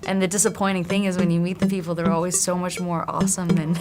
And the disappointing thing is when you meet the people, they're always so much more awesome than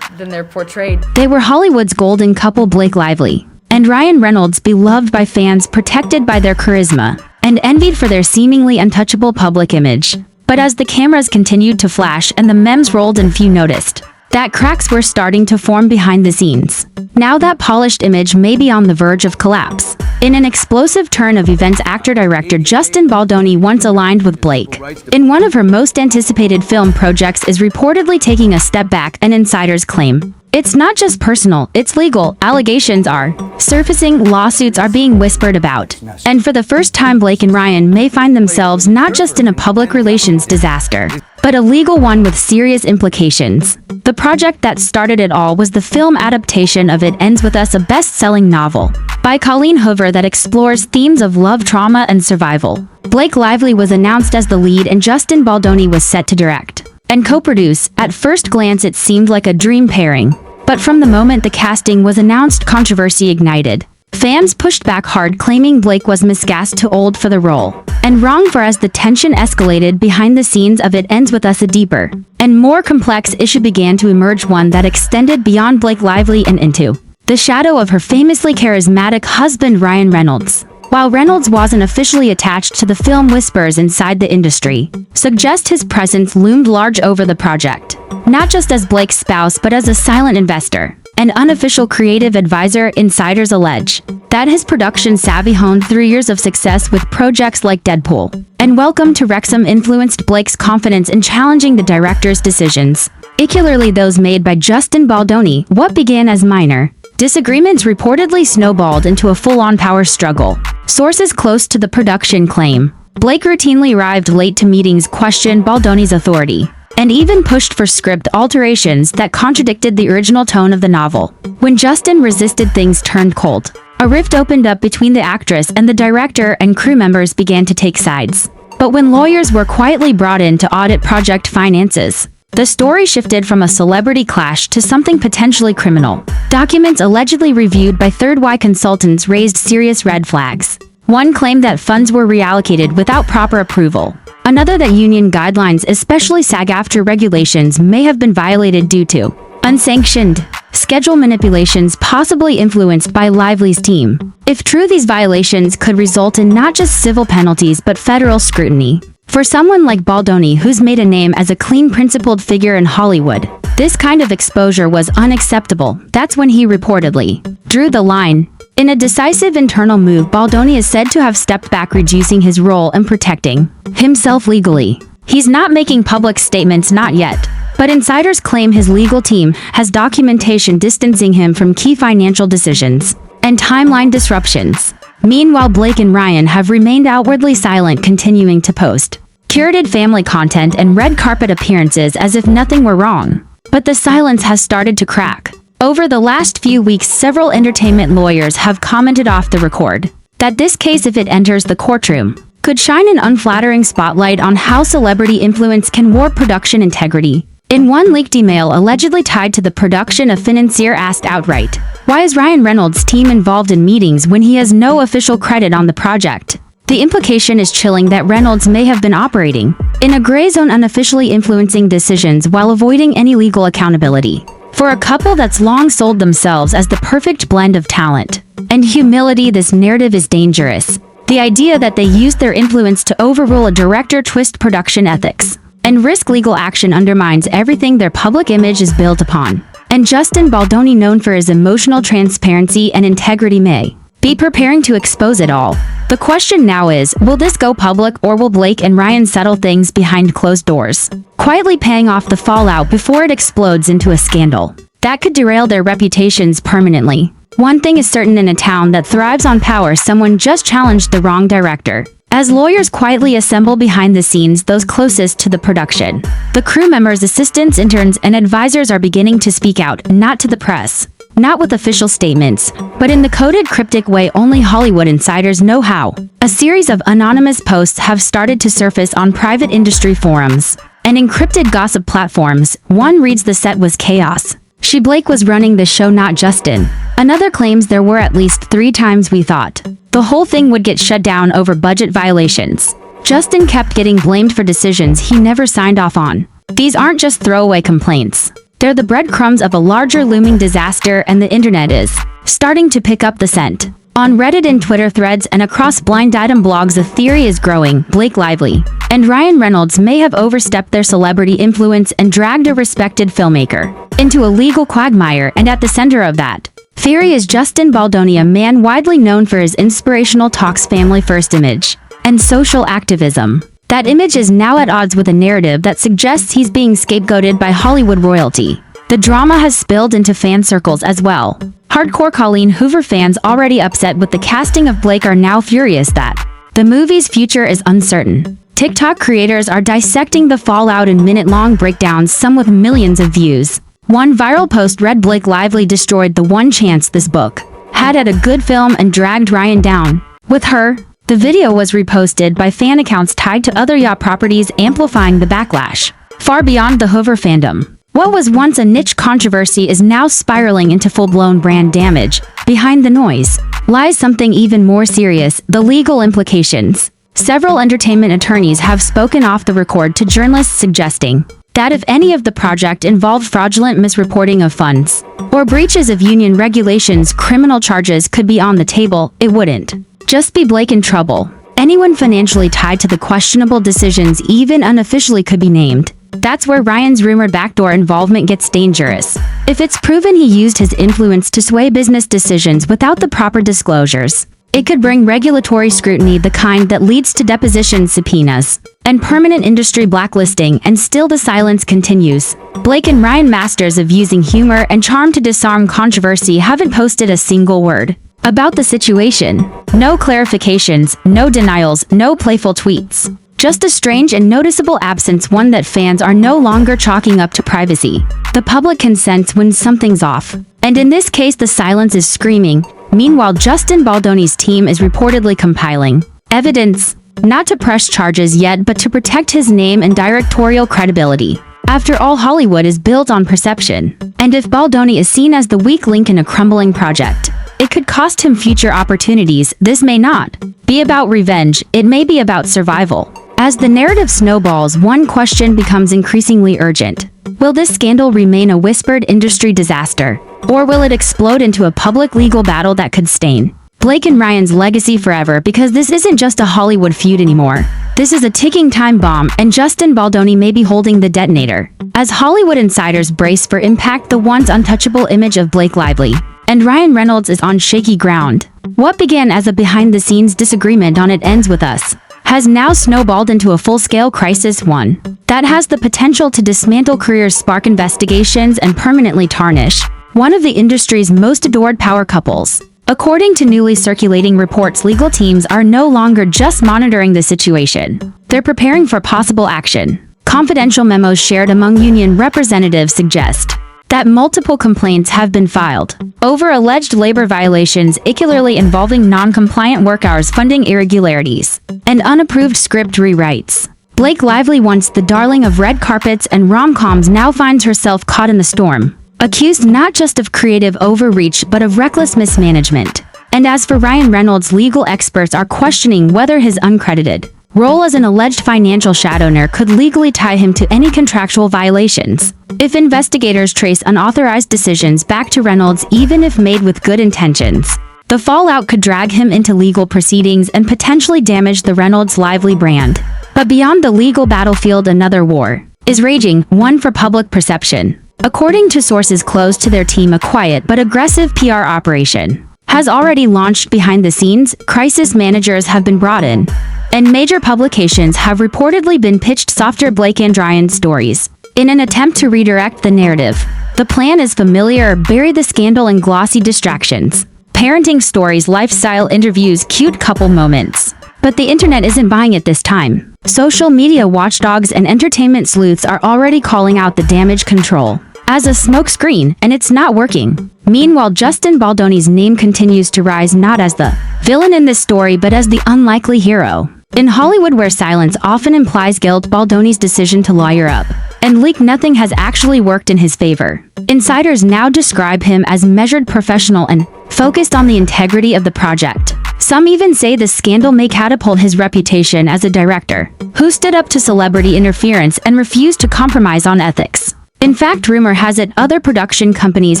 they're portrayed. They were Hollywood's golden couple, Blake Lively and Ryan Reynolds, beloved by fans, protected by their charisma, and envied for their seemingly untouchable public image. But as the cameras continued to flash and the memes rolled in, few noticed that cracks were starting to form behind the scenes. Now that polished image may be on the verge of collapse. In an explosive turn of events, actor-director Justin Baldoni, once aligned with Blake in one of her most anticipated film projects, is reportedly taking a step back, and insiders claim it's not just personal, it's legal. Allegations are surfacing, lawsuits are being whispered about. And for the first time, Blake and Ryan may find themselves not just in a public relations disaster, but a legal one with serious implications. The project that started it all was the film adaptation of It Ends With Us, a best-selling novel by Colleen Hoover that explores themes of love, trauma, and survival. Blake Lively was announced as the lead, and Justin Baldoni was set to direct and co-produce. At first glance, it seemed like a dream pairing. But from the moment the casting was announced, controversy ignited. Fans pushed back hard, claiming Blake was miscast, too old for the role, and wrong for. As the tension escalated behind the scenes of It Ends With Us, a deeper and more complex issue began to emerge, one that extended beyond Blake Lively and into the shadow of her famously charismatic husband, Ryan Reynolds. While Reynolds wasn't officially attached to the film, whispers inside the industry suggest his presence loomed large over the project, not just as Blake's spouse but as a silent investor and unofficial creative advisor. Insiders allege that his production savvy, honed through years of success with projects like Deadpool and Welcome to Wrexham, influenced Blake's confidence in challenging the director's decisions, particularly those made by Justin Baldoni. What began as minor disagreements reportedly snowballed into a full-on power struggle. Sources close to the production claim Blake routinely arrived late to meetings, questioned Baldoni's authority, and even pushed for script alterations that contradicted the original tone of the novel. When Justin resisted, things turned cold. A rift opened up between the actress and the director, and crew members began to take sides. But when lawyers were quietly brought in to audit project finances, the story shifted from a celebrity clash to something potentially criminal. Documents allegedly reviewed by third-party consultants raised serious red flags. One claimed that funds were reallocated without proper approval. Another that union guidelines, especially SAG-AFTRA regulations, may have been violated due to unsanctioned schedule manipulations, possibly influenced by Lively's team. If true, these violations could result in not just civil penalties but federal scrutiny. For someone like Baldoni, who's made a name as a clean, principled figure in Hollywood, this kind of exposure was unacceptable. That's when he reportedly drew the line. In a decisive internal move, Baldoni is said to have stepped back, reducing his role and protecting himself legally. He's not making public statements, not yet, but insiders claim his legal team has documentation distancing him from key financial decisions and timeline disruptions. Meanwhile, Blake and Ryan have remained outwardly silent, continuing to post curated family content and red carpet appearances as if nothing were wrong. But the silence has started to crack. Over the last few weeks, several entertainment lawyers have commented off the record that this case, if it enters the courtroom, could shine an unflattering spotlight on how celebrity influence can warp production integrity. In one leaked email allegedly tied to the production, a financier asked outright, "Why is Ryan Reynolds' team involved in meetings when he has no official credit on the project?" The implication is chilling that Reynolds may have been operating in a gray zone, unofficially influencing decisions while avoiding any legal accountability. For a couple that's long sold themselves as the perfect blend of talent and humility, this narrative is dangerous. The idea that they used their influence to overrule a director, twist production ethics, and risk legal action undermines everything their public image is built upon. And Justin Baldoni, known for his emotional transparency and integrity, may be preparing to expose it all. The question now is, will this go public, or will Blake and Ryan settle things behind closed doors, quietly paying off the fallout before it explodes into a scandal that could derail their reputations permanently? One thing is certain: in a town that thrives on power, someone just challenged the wrong director. As lawyers quietly assemble behind the scenes, those closest to the production, the crew members, assistants, interns, and advisors are beginning to speak out, not to the press, not with official statements, but in the coded, cryptic way only Hollywood insiders know how. A series of anonymous posts have started to surface on private industry forums and encrypted gossip platforms. One reads, "The set was chaos. Blake was running the show, not Justin." Another claims, "There were at least 3 times we thought the whole thing would get shut down over budget violations." Justin kept getting blamed for decisions he never signed off on. These aren't just throwaway complaints. They're the breadcrumbs of a larger looming disaster, and the internet is starting to pick up the scent. On Reddit and Twitter threads and across blind item blogs, a theory is growing: Blake Lively and Ryan Reynolds may have overstepped their celebrity influence and dragged a respected filmmaker into a legal quagmire, and at the center of that theory is Justin Baldoni, a man widely known for his inspirational talks, family first image, and social activism. That image is now at odds with a narrative that suggests he's being scapegoated by Hollywood royalty. The drama has spilled into fan circles as well. Hardcore Colleen Hoover fans, already upset with the casting of Blake, are now furious that the movie's future is uncertain. TikTok creators are dissecting the fallout in minute-long breakdowns, some with millions of views. One viral post read, "Blake Lively destroyed the one chance this book had at a good film and dragged Ryan down with her." The video was reposted by fan accounts tied to other yacht properties, amplifying the backlash far beyond the Hoover fandom. What was once a niche controversy is now spiraling into full-blown brand damage. Behind the noise lies something even more serious: the legal implications. Several entertainment attorneys have spoken off the record to journalists, suggesting that if any of the project involved fraudulent misreporting of funds or breaches of union regulations, criminal charges could be on the table. It wouldn't just be Blake in trouble. Anyone financially tied to the questionable decisions, even unofficially, could be named. That's where Ryan's rumored backdoor involvement gets dangerous. If it's proven he used his influence to sway business decisions without the proper disclosures, it could bring regulatory scrutiny, the kind that leads to deposition subpoenas and permanent industry blacklisting, and still the silence continues. Blake and Ryan, masters of using humor and charm to disarm controversy, haven't posted a single word about the situation. No clarifications, no denials, no playful tweets. Just a strange and noticeable absence, one that fans are no longer chalking up to privacy. The public can sense when something's off, and in this case the silence is screaming. Meanwhile, Justin Baldoni's team is reportedly compiling evidence, not to press charges yet, but to protect his name and directorial credibility. After all, Hollywood is built on perception, and if Baldoni is seen as the weak link in a crumbling project, it could cost him future opportunities. This may not be about revenge, it may be about survival. As the narrative snowballs, one question becomes increasingly urgent: will this scandal remain a whispered industry disaster, or will it explode into a public legal battle that could stain Blake and Ryan's legacy forever? Because this isn't just a Hollywood feud anymore. This is a ticking time bomb, and Justin Baldoni may be holding the detonator. As Hollywood insiders brace for impact, the once untouchable image of Blake Lively and Ryan Reynolds is on shaky ground. What began as a behind-the-scenes disagreement on It Ends With Us has now snowballed into a full-scale crisis, one that has the potential to dismantle careers, spark investigations, and permanently tarnish one of the industry's most adored power couples. According to newly circulating reports, legal teams are no longer just monitoring the situation. They're preparing for possible action. Confidential memos shared among union representatives suggest that multiple complaints have been filed over alleged labor violations, particularly involving non-compliant work hours, funding irregularities, and unapproved script rewrites. Blake Lively, once the darling of red carpets and rom-coms, now finds herself caught in the storm, accused not just of creative overreach but of reckless mismanagement. And as for Ryan Reynolds, legal experts are questioning whether his uncredited role as an alleged financial shadowner could legally tie him to any contractual violations. If investigators trace unauthorized decisions back to Reynolds, even if made with good intentions, the fallout could drag him into legal proceedings and potentially damage the Reynolds-Lively brand. But beyond the legal battlefield, another war is raging, one for public perception. According to sources close to their team, a quiet but aggressive PR operation has already launched behind the scenes. Crisis managers have been brought in, and major publications have reportedly been pitched softer Blake and Ryan stories in an attempt to redirect the narrative. The plan is familiar: bury the scandal in glossy distractions, parenting stories, lifestyle interviews, cute couple moments. But the internet isn't buying it this time. Social media watchdogs and entertainment sleuths are already calling out the damage control as a smokescreen, and it's not working. Meanwhile, Justin Baldoni's name continues to rise, not as the villain in this story, but as the unlikely hero. In Hollywood, where silence often implies guilt, Baldoni's decision to lawyer up and leak nothing has actually worked in his favor. Insiders now describe him as measured, professional, and focused on the integrity of the project. Some even say the scandal may catapult his reputation as a director who stood up to celebrity interference and refused to compromise on ethics. In fact, rumor has it other production companies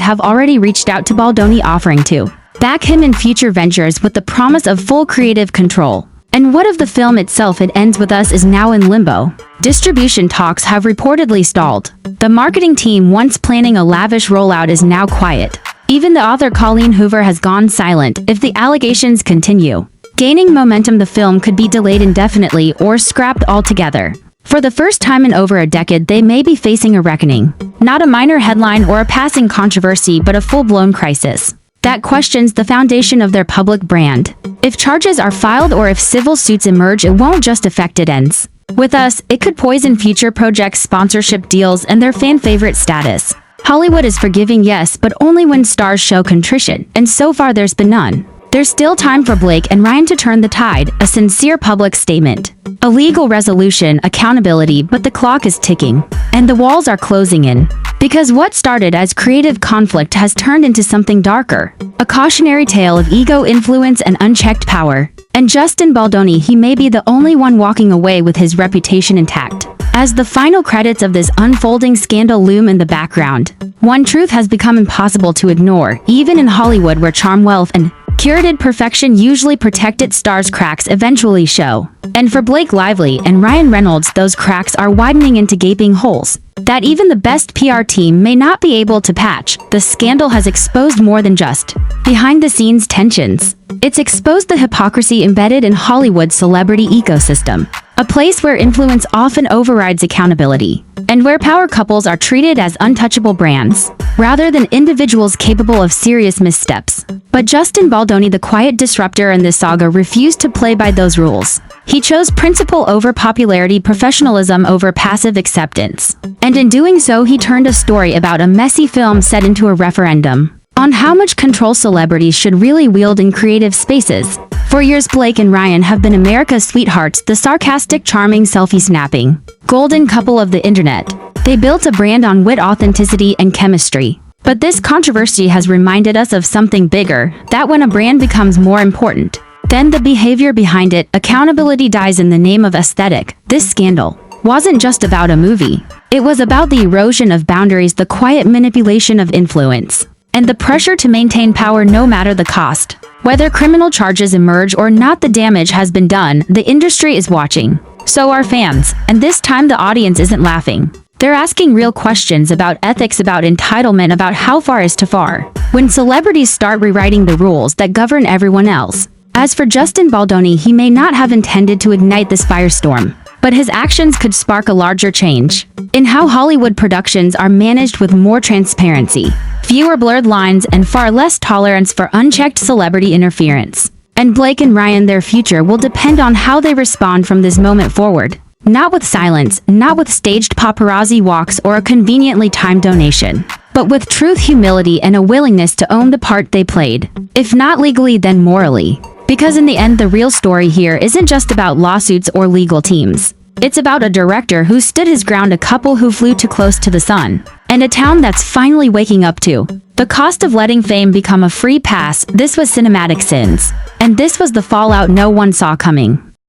have already reached out to Baldoni offering to back him in future ventures with the promise of full creative control. And what of the film itself? It Ends With Us is now in limbo. Distribution talks have reportedly stalled. The marketing team, once planning a lavish rollout, is now quiet. Even the author Colleen Hoover has gone silent. If the allegations continue gaining momentum, the film could be delayed indefinitely or scrapped altogether. For the first time in over a decade, they may be facing a reckoning. Not a minor headline or a passing controversy, but a full-blown crisis that questions the foundation of their public brand. If charges are filed or if civil suits emerge, it won't just affect It Ends With Us, it could poison future projects' sponsorship deals and their fan-favorite status. Hollywood is forgiving, yes, but only when stars show contrition, and so far there's been none. There's still time for Blake and Ryan to turn the tide, a sincere public statement, a legal resolution, accountability, but the clock is ticking, and the walls are closing in. Because what started as creative conflict has turned into something darker, a cautionary tale of ego, influence, and unchecked power. And Justin Baldoni, he may be the only one walking away with his reputation intact. As the final credits of this unfolding scandal loom in the background, one truth has become impossible to ignore, even in Hollywood, where charm, wealth, and curated perfection usually protect its stars, cracks eventually show. And for Blake Lively and Ryan Reynolds, those cracks are widening into gaping holes that even the best PR team may not be able to patch. The scandal has exposed more than just behind-the-scenes tensions. It's exposed the hypocrisy embedded in Hollywood's celebrity ecosystem, a place where influence often overrides accountability, and where power couples are treated as untouchable brands, rather than individuals capable of serious missteps. But Justin Baldoni, the quiet disruptor in this saga, refused to play by those rules. He chose principle over popularity, professionalism over passive acceptance. And in doing so, he turned a story about a messy film set into a referendum on how much control celebrities should really wield in creative spaces. For years, Blake and Ryan have been America's sweethearts, the sarcastic, charming, selfie-snapping golden couple of the internet. They built a brand on wit, authenticity, and chemistry. But this controversy has reminded us of something bigger, that when a brand becomes more important than the behavior behind it, accountability dies in the name of aesthetic. This scandal wasn't just about a movie. It was about the erosion of boundaries, the quiet manipulation of influence, and the pressure to maintain power no matter the cost. Whether criminal charges emerge or not, the damage has been done. The industry is watching. So are fans. And this time the audience isn't laughing. They're asking real questions about ethics, about entitlement, about how far is too far, when celebrities start rewriting the rules that govern everyone else. As for Justin Baldoni, he may not have intended to ignite this firestorm, but his actions could spark a larger change in how Hollywood productions are managed, with more transparency, fewer blurred lines, and far less tolerance for unchecked celebrity interference. And Blake and Ryan, their future will depend on how they respond from this moment forward. Not with silence, not with staged paparazzi walks or a conveniently timed donation, but with truth, humility, and a willingness to own the part they played. If not legally, then morally. Because in the end, the real story here isn't just about lawsuits or legal teams. It's about a director who stood his ground, a couple who flew too close to the sun, and a town that's finally waking up to the cost of letting fame become a free pass. This was cinematic sins, and this was the fallout no one saw coming.